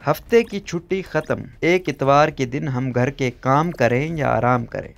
हफ्ते की छुट्टी खत्म, एक इतवार के दिन हम घर के काम करें या आराम करें।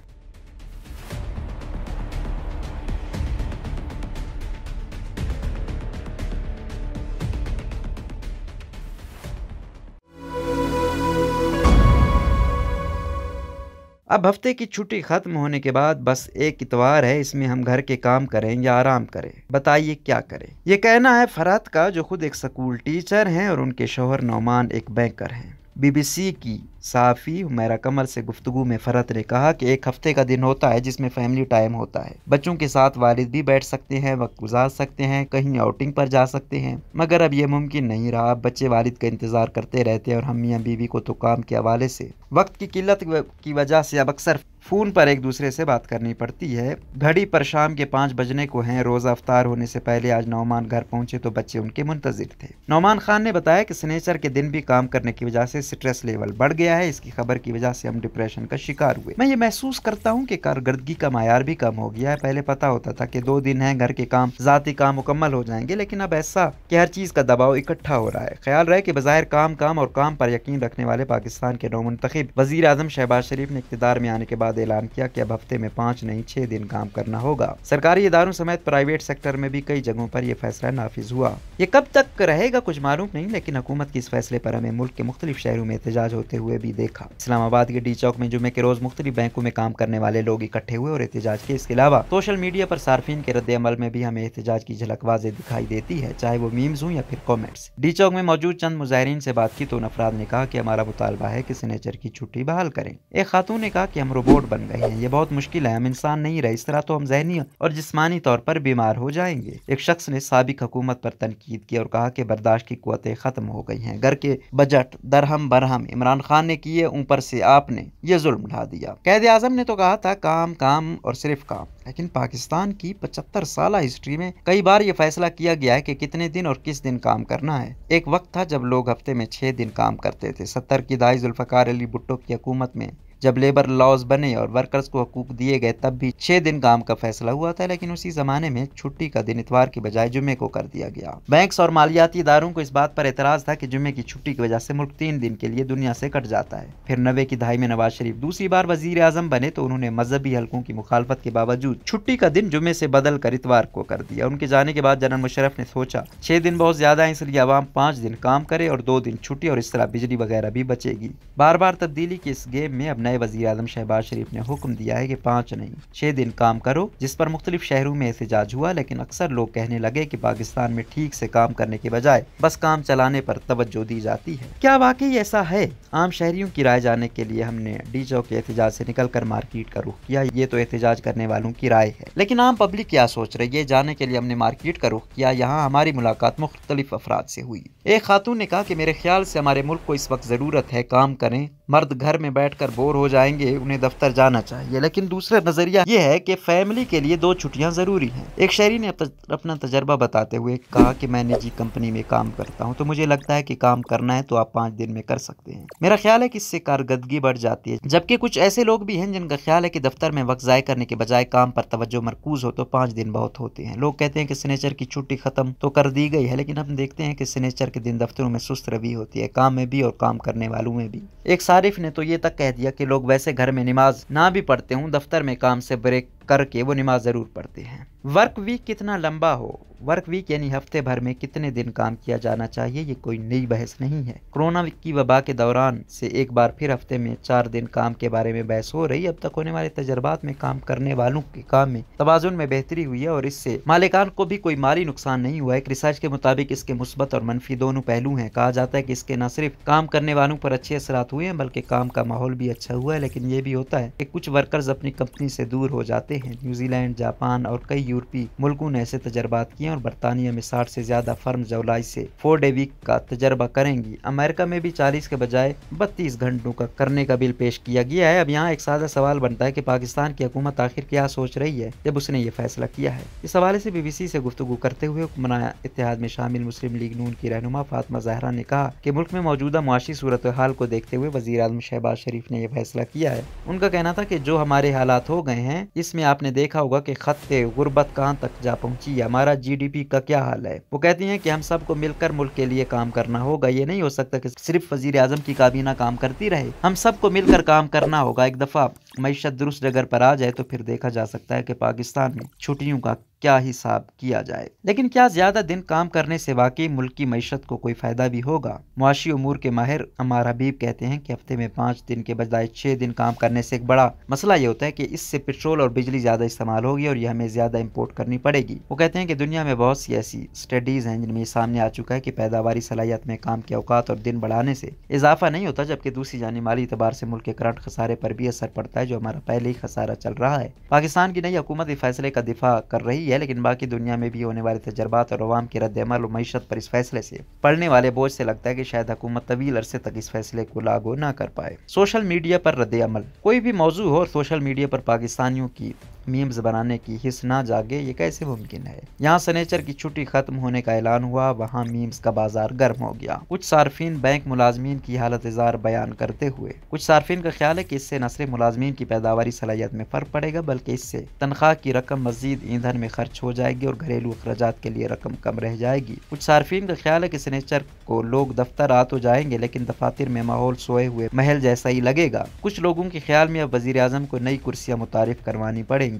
अब हफ्ते की छुट्टी खत्म होने के बाद बस एक इतवार है, इसमें हम घर के काम करें या आराम करें। बताइए क्या करें। ये कहना है फरहत का, जो खुद एक स्कूल टीचर हैं और उनके शौहर नौमान एक बैंकर हैं। बीबीसी की साफी हुमैरा कमर से गुफ्तगू में फरहत ने कहा कि एक हफ्ते का दिन होता है जिसमें फैमिली टाइम होता है। बच्चों के साथ वालिद भी बैठ सकते हैं, वक्त गुजार सकते हैं, कहीं आउटिंग पर जा सकते हैं। मगर अब ये मुमकिन नहीं रहा। अब बच्चे वालिद का इंतजार करते रहते हैं और हम मियाँ बीवी को तो काम के हवाले से वक्त की किल्लत की वजह से अब अक्सर फ़ोन पर एक दूसरे से बात करनी पड़ती है। घड़ी पर शाम के 5 बजने को हैं। रोज़ा अफ्तार होने से पहले आज नौमान घर पहुंचे तो बच्चे उनके मुंतजिर थे। नौमान खान ने बताया कि सनीचर के दिन भी काम करने की वजह से स्ट्रेस लेवल बढ़ गया है। इसकी खबर की वजह से हम डिप्रेशन का शिकार हुए। मैं ये महसूस करता हूँ कि कारकर्दगी का मायार भी कम हो गया है। पहले पता होता था कि 2 दिन हैं, घर के काम ज़ाती काम मुकम्मल हो जाएंगे, लेकिन अब ऐसा कि हर चीज़ का दबाव इकट्ठा हो रहा है। ख्याल रहे कि बज़ाहिर काम और काम पर यकीन रखने वाले पाकिस्तान के नौमुंतखब वज़ीर आज़म शहबाज शरीफ ने इक़्तिदार में आने के बाद ऐलान किया कि अब हफ्ते में 5 नहीं 6 दिन काम करना होगा। सरकारी इदारों समेत प्राइवेट सेक्टर में भी कई जगहों पर यह फैसला नाफिज हुआ। ये कब तक रहेगा कुछ मालूम नहीं, लेकिन हुकूमत के इस फैसले पर हमें मुल्क के मुख्तलिफ शहरों में एहतजाज होते हुए भी देखा। इस्लामाबाद के डी चौक में जुमे के रोज मुख्तलिफ बैंकों में काम करने वाले लोग इकट्ठे हुए और एहतजाज किए। इसके अलावा सोशल मीडिया पर सार्फिन के रद्द अमल में भी हमें एहतजाज की झलक वाज़ेह दिखाई देती है, चाहे वो मीम्स हों या फिर कॉमेंट्स। डी चौक में मौजूद चंद मुजाहिरीन से बात की तो उन अफराद ने कहा कि हमारा मुतालबा है कि सनीचर की छुट्टी बहाल करें। एक खातून ने कहा कि हम रोबोट बन गए हैं, ये बहुत मुश्किल है, हम इंसान नहीं रहे, इस तरह तो हम जहनी और जिस्मानी तौर पर बीमार हो जाएंगे। एक शख्स ने साबिक हुकूमत पर तनकीद की और कहा कि बर्दाश्त की कुव्वतें खत्म हो गई हैं। घर के बजट दरहम बरहम इमरान खान ने किए, ऊपर से आपने ये जुल्म ढा दिया। कैद आजम ने तो कहा था काम काम और सिर्फ काम, लेकिन पाकिस्तान की 75 साल हिस्ट्री में कई बार ये फैसला किया गया है कि कितने दिन और किस दिन काम करना है। एक वक्त था जब लोग हफ्ते में 6 दिन काम करते थे। 70 की दहाई जुल्फकार अली भुट्टो की हुकूमत में जब लेबर लॉज बने और वर्कर्स को हकूक दिए गए तब भी 6 दिन काम का फैसला हुआ था, लेकिन उसी जमाने में छुट्टी का दिन इतवार की बजाय जुम्मे को कर दिया गया। बैंक्स और मालियाती इदारों को इस बात पर एतराज था कि जुम्मे की छुट्टी की वजह से मुल्क 3 दिन के लिए दुनिया से कट जाता है। फिर 90 की दहाई में नवाज शरीफ दूसरी बार वजीर आजम बने तो उन्होंने मजहबी हलकों की मुखालफत के बावजूद छुट्टी का दिन जुम्मे से बदल कर इतवार को कर दिया। उनके जाने के बाद जनरल मुशर्रफ ने सोचा 6 दिन बहुत ज्यादा है, इसलिए अवाम 5 दिन काम करे और 2 दिन छुट्टी, और इस तरह बिजली वगैरह भी बचेगी। बार बार तब्दीली के इस गेम में अब नए वजीर आजम शहबाज शरीफ ने हुक्म दिया है कि 5 नहीं 6 दिन काम करो, जिस पर मुख्तलिफ शहरों में एहतजाज हुआ। लेकिन अक्सर लोग कहने लगे कि पाकिस्तान में ठीक से काम करने के बजाय बस काम चलाने पर तवज्जो दी जाती है। क्या वाकई ऐसा है? आम शहरियों की राय जानने के लिए हमने डी चौक के एहतजाज से निकलकर मार्केट का रुख किया। ये तो एहतजाज करने वालों की राय है, लेकिन आम पब्लिक क्या सोच रही है जानने के लिए हमने मार्केट का रुख किया। यहाँ हमारी मुलाकात मुख्तलिफ अफराद से हुई। एक खातून ने कहा कि मेरे ख्याल से हमारे मुल्क को इस वक्त जरूरत है काम करें, मर्द घर में बैठकर बोर हो जाएंगे, उन्हें दफ्तर जाना चाहिए। लेकिन दूसरा नजरिया ये है कि फैमिली के लिए 2 छुट्टियां जरूरी हैं। एक शहरी ने अपना तजर्बा बताते हुए कहा कि मैं निजी कंपनी में काम करता हूं, तो मुझे लगता है कि काम करना है तो आप 5 दिन में कर सकते हैं। मेरा ख्याल है कि इससे कारकर्दगी बढ़ जाती है। जबकि कुछ ऐसे लोग भी हैं जिनका ख्याल है कि दफ्तर में वक्त ज़ाय करने के बजाय काम पर तवज्जो मरकूज हो तो 5 दिन बहुत होते हैं। लोग कहते हैं कि सनीचर की छुट्टी खत्म तो कर दी गई है, लेकिन हम देखते हैं कि सनीचर के दिन दफ्तरों में सुस्त रवि होती है, काम में भी और काम करने वालों में भी। एक सारिफ ने तो ये तक कह दिया कि लोग वैसे घर में नमाज ना भी पढ़ते हूँ, दफ्तर में काम से ब्रेक करके वो नमाज जरूर पढ़ते हैं। वर्क वीक कितना लंबा हो, वर्क वीक यानी हफ्ते भर में कितने दिन काम किया जाना चाहिए, ये कोई नई बहस नहीं है। कोरोना की वबा के दौरान से एक बार फिर हफ्ते में 4 दिन काम के बारे में बहस हो रही। अब तक होने वाले तजर्बात में काम करने वालों के काम में तवाजुन में बेहतरी हुई है और इससे मालिकान को भी कोई माली नुकसान नहीं हुआ है। एक रिसर्च के मुताबिक इसके मुस्बत और मनफी दोनों पहलू हैं। कहा जाता है कि इसके न सिर्फ काम करने वालों पर अच्छे असरात हुए हैं, बल्कि काम का माहौल भी अच्छा हुआ है। लेकिन ये भी होता है कि कुछ वर्कर्स अपनी कंपनी से दूर हो जाते हैं। न्यूजीलैंड, जापान और कई यूरोपीय मुल्कों ने ऐसे तजर्बात किए और बरतानिया में 60 से ज्यादा फर्म जुलाई से 4 डे वीक का तजर्बा करेंगी। अमेरिका में भी 40 के बजाय 32 घंटों का करने का बिल पेश किया गया है। अब यहाँ एक सादा सवाल बनता है कि पाकिस्तान की हुकूमत आखिर क्या सोच रही है जब उसने ये फैसला किया है। इस हवाले से बीबीसी से गुफ्तगू करते हुए हुक्मरान इत्तेहाद में शामिल मुस्लिम लीग नून की रहनुमा फातिमा ज़हरा ने कहा कि मुल्क में मौजूदा मुआशी सूरत हाल को देखते हुए वज़ीर आज़म शहबाज शरीफ ने यह फैसला किया है। उनका कहना था कि जो हमारे हालात हो गए हैं इसमें आपने देखा होगा कि खत्ते गुर्बत कहाँ तक जा पहुंची है, हमारा GDP का क्या हाल है। वो कहती हैं कि हम सबको मिलकर मुल्क के लिए काम करना होगा। ये नहीं हो सकता कि सिर्फ वजीर आजम की काबीना काम करती रहे, हम सबको मिलकर काम करना होगा। एक दफा मईशत दुरुस्त जगह पर आ जाए तो फिर देखा जा सकता है कि पाकिस्तान में छुट्टियों का क्या हिसाब किया जाए। लेकिन क्या ज्यादा दिन काम करने से वाकई मुल्क की मईशत को कोई फायदा भी होगा? मुआशी उमूर के माहिर अमार हबीब कहते हैं कि हफ्ते में 5 दिन के बजाय 6 दिन काम करने से एक बड़ा मसला ये होता है कि इससे पेट्रोल और बिजली ज्यादा इस्तेमाल होगी और ये हमें ज्यादा इम्पोर्ट करनी पड़ेगी। वो कहते हैं कि दुनिया में बहुत सी ऐसी स्टडीज हैं जिनमें सामने आ चुका है कि पैदावारी सलाहियत में काम के औकात और दिन बढ़ाने से इजाफा नहीं होता, जबकि दूसरी जानी माली एतबार से मुल्क के करंट खसारे पर भी असर पड़ता है, जो हमारा पहले ही खसारा चल रहा है। पाकिस्तान की नई हुकूमत इस फैसले का दिफा कर रही है, लेकिन बाकी दुनिया में भी होने वाले तजर्बात और अवाम के रद्द-ए-अमल और मईशत पर इस फैसले से पड़ने वाले बोझ से लगता है कि शायद हुकूमत तवील अरसे तक इस फैसले को लागू ना कर पाए। सोशल मीडिया पर रद्द-ए-अमल। कोई भी मौजू हो और सोशल मीडिया पर पाकिस्तानियों की मीम्स बनाने की हिस्स ना जागे, ये कैसे मुमकिन है? यहाँ सनेचर की छुट्टी खत्म होने का ऐलान हुआ, वहाँ मीम्स का बाजार गर्म हो गया। कुछ सार्फिन बैंक मुलाजमीन की हालत इज़ार बयान करते हुए, कुछ सार्फिन का ख्याल है कि इससे न सिर्फ मुलाजमीन की पैदावारी सलाहियत में फर्क पड़ेगा, बल्कि इससे तनख्वाह की रकम मजीद ईंधन में खर्च हो जाएगी और घरेलू अखराजात के लिए रकम कम रह जाएगी। कुछ सार्फिन का ख्याल है कि सनेचर को लोग दफ्तर आ तो जाएंगे, लेकिन दफातर में माहौल सोए हुए महल जैसा ही लगेगा। कुछ लोगों के ख्याल में अब वजीर आजम को नई कुर्सियां मुतारिफ करवानी पड़ेंगी।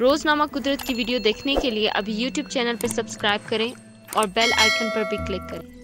रोजनामा कुदरत की वीडियो देखने के लिए अभी YouTube चैनल पर सब्सक्राइब करें और बेल आइकन पर भी क्लिक करें।